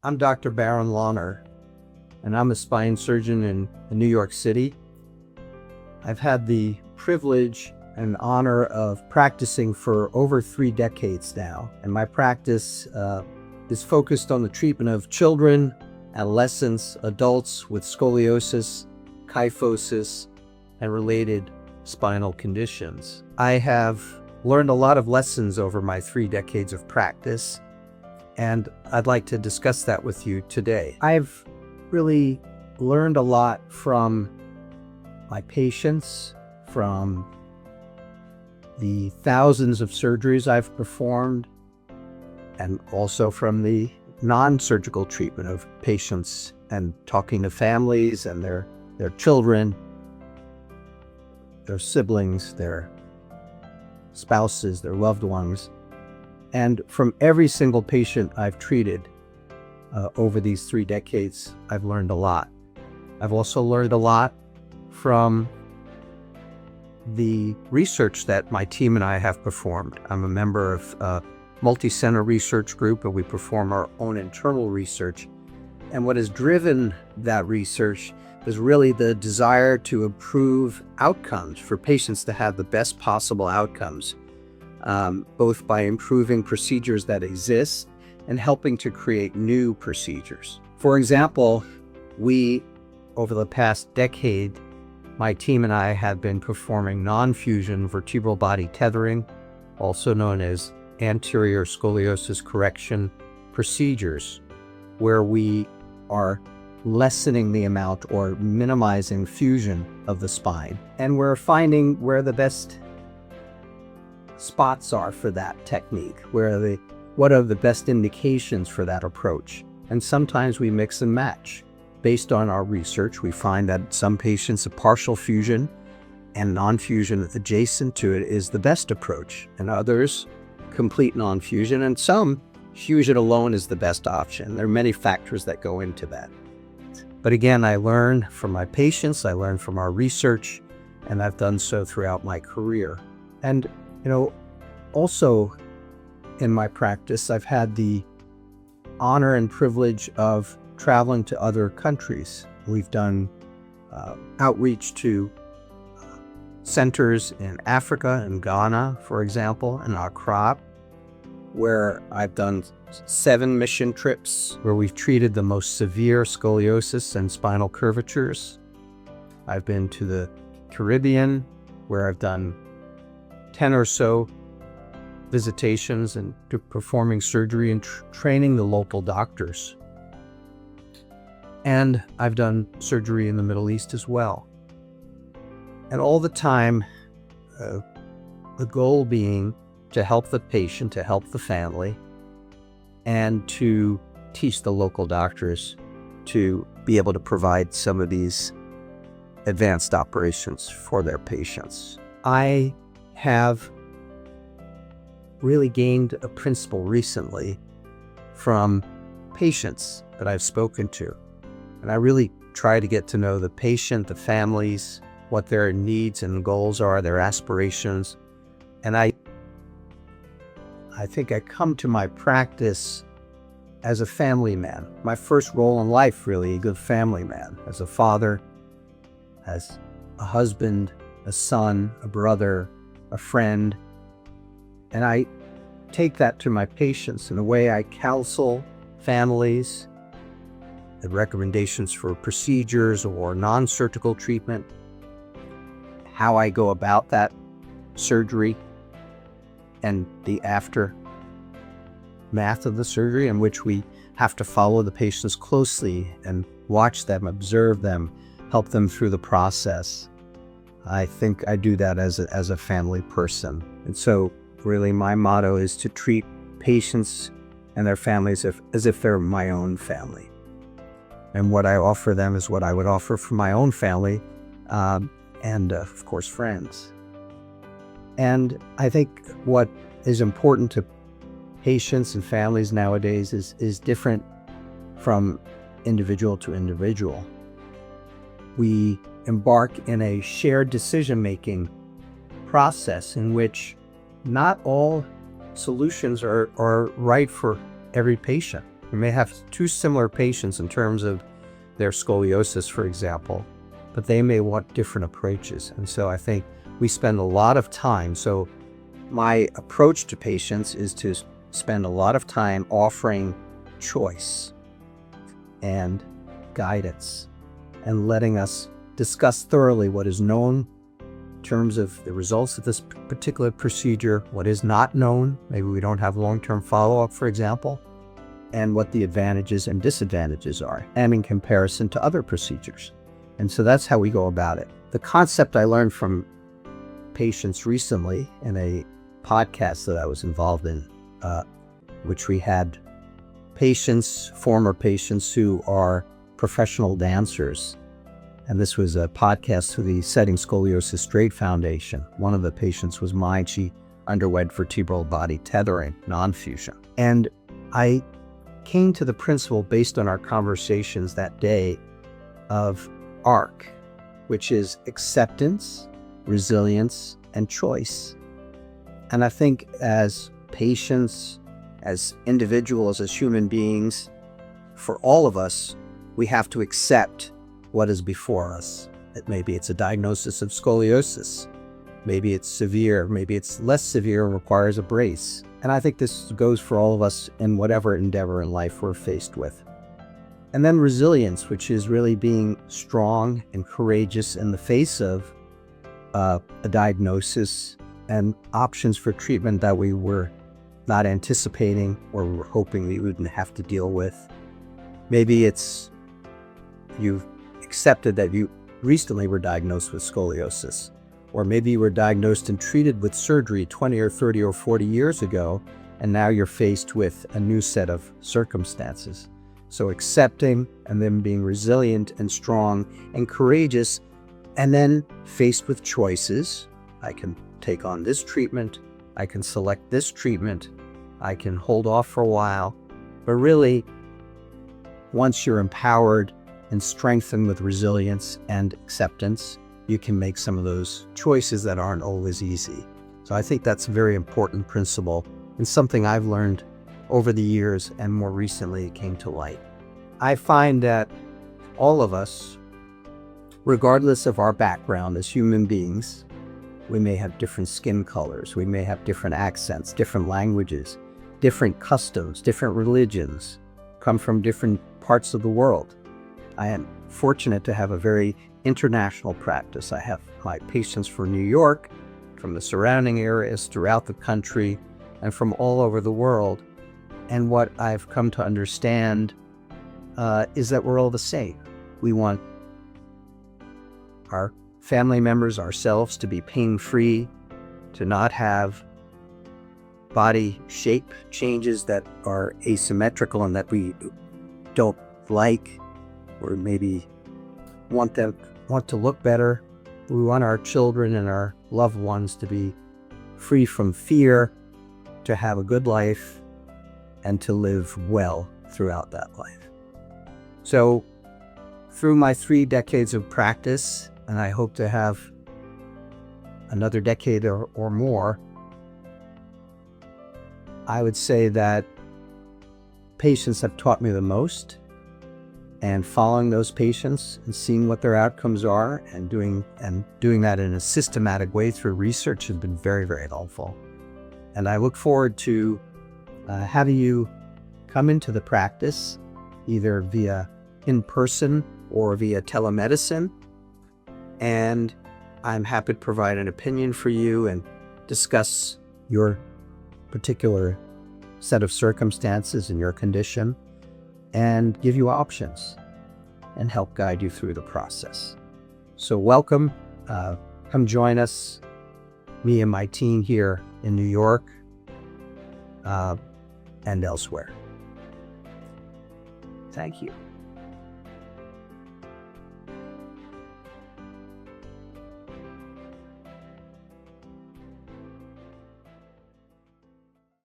I'm Dr. Baron Lonner, and I'm a spine surgeon in New York City. I've had the privilege and honor of practicing for over 3 decades now, and my practice is focused on the treatment of children, adolescents, adults with scoliosis, kyphosis, and related spinal conditions. I have learned a lot of lessons over my 3 decades of practice, and I'd like to discuss that with you today. I've really learned a lot from my patients, from the thousands of surgeries I've performed, and also from the non-surgical treatment of patients and talking to families and their children, their siblings, their spouses, their loved ones. And from every single patient I've treated over these 3 decades, I've learned a lot. I've also learned a lot from the research that my team and I have performed. I'm a member of a multi-center research group, and we perform our own internal research. And what has driven that research is really the desire to improve outcomes for patients, to have the best possible outcomes, both by improving procedures that exist and helping to create new procedures. For example, over the past decade, my team and I have been performing non-fusion vertebral body tethering, also known as anterior scoliosis correction procedures, where we are lessening the amount or minimizing fusion of the spine. And we're finding where the best spots are for that technique, what are the best indications for that approach. And sometimes we mix and match. Based on our research, we find that some patients, a partial fusion and non-fusion adjacent to it is the best approach, and others, complete non-fusion, and some fusion alone is the best option. There are many factors that go into that. But again, I learn from my patients, I learn from our research, and I've done so throughout my career. And, also in my practice, I've had the honor and privilege of traveling to other countries. We've done outreach to centers in Africa and Ghana, for example, and Accra, where I've done 7 mission trips where we've treated the most severe scoliosis and spinal curvatures. I've been to the Caribbean, where I've done 10 or so visitations and performing surgery and training the local doctors. And I've done surgery in the Middle East as well. And all the time, the goal being to help the patient, to help the family, and to teach the local doctors to be able to provide some of these advanced operations for their patients. I have really gained a principle recently from patients that I've spoken to. And I really try to get to know the patient, the families, what their needs and goals are, their aspirations. And I think I come to my practice as a family man. My first role in life, really, a good family man, as a father, as a husband, a son, a brother, a friend. And I take that to my patients in the way I counsel families, the recommendations for procedures or non-surgical treatment, how I go about that surgery and the aftermath of the surgery, in which we have to follow the patients closely and watch them, observe them, help them through the process. I think I do that as a family person. And so really my motto is to treat patients and their families as if they're my own family. And what I offer them is what I would offer for my own family, and of course, friends. And I think what is important to patients and families nowadays is different from individual to individual. We embark in a shared decision-making process in which not all solutions are right for every patient. We may have two similar patients in terms of their scoliosis, for example, but they may want different approaches. And so I think we spend a lot of time. So my approach to patients is to spend a lot of time offering choice and guidance and letting us discuss thoroughly what is known in terms of the results of this particular procedure, what is not known, maybe we don't have long-term follow-up, for example, and what the advantages and disadvantages are, and in comparison to other procedures. And so that's how we go about it. The concept I learned from patients recently in a podcast that I was involved in, which we had patients, former patients who are professional dancers. And this was a podcast through the Setting Scoliosis Straight Foundation. One of the patients was mine. She underwent vertebral body tethering, non-fusion. And I came to the principle based on our conversations that day of ARC, which is acceptance, resilience, and choice. And I think as patients, as individuals, as human beings, for all of us, we have to accept what is before us. Maybe it's a diagnosis of scoliosis. Maybe it's severe. Maybe it's less severe and requires a brace. And I think this goes for all of us in whatever endeavor in life we're faced with. And then resilience, which is really being strong and courageous in the face of a diagnosis and options for treatment that we were not anticipating or we were hoping we wouldn't have to deal with. Maybe it's you've accepted that you recently were diagnosed with scoliosis, or maybe you were diagnosed and treated with surgery 20 or 30 or 40 years ago, and now you're faced with a new set of circumstances. So accepting and then being resilient and strong and courageous, and then faced with choices. I can take on this treatment, I can select this treatment, I can hold off for a while. But really, once you're empowered and strengthened with resilience and acceptance, you can make some of those choices that aren't always easy. So I think that's a very important principle and something I've learned over the years, and more recently it came to light. I find that all of us, regardless of our background as human beings, we may have different skin colors, we may have different accents, different languages, different customs, different religions, come from different parts of the world. I am fortunate to have a very international practice. I have my patients from New York, from the surrounding areas, throughout the country, and from all over the world. And what I've come to understand is that we're all the same. We want our family members, ourselves, to be pain-free, to not have body shape changes that are asymmetrical and that we don't like, or maybe want to look better. We want our children and our loved ones to be free from fear, to have a good life, and to live well throughout that life. So through my 3 decades of practice, and I hope to have another decade or more, I would say that patients have taught me the most, and following those patients and seeing what their outcomes are and doing that in a systematic way through research has been very, very helpful. And I look forward to having you come into the practice either via in-person or via telemedicine. And I'm happy to provide an opinion for you and discuss your particular set of circumstances and your condition, and give you options and help guide you through the process. So welcome, come join us, me and my team here in New York and elsewhere. Thank you.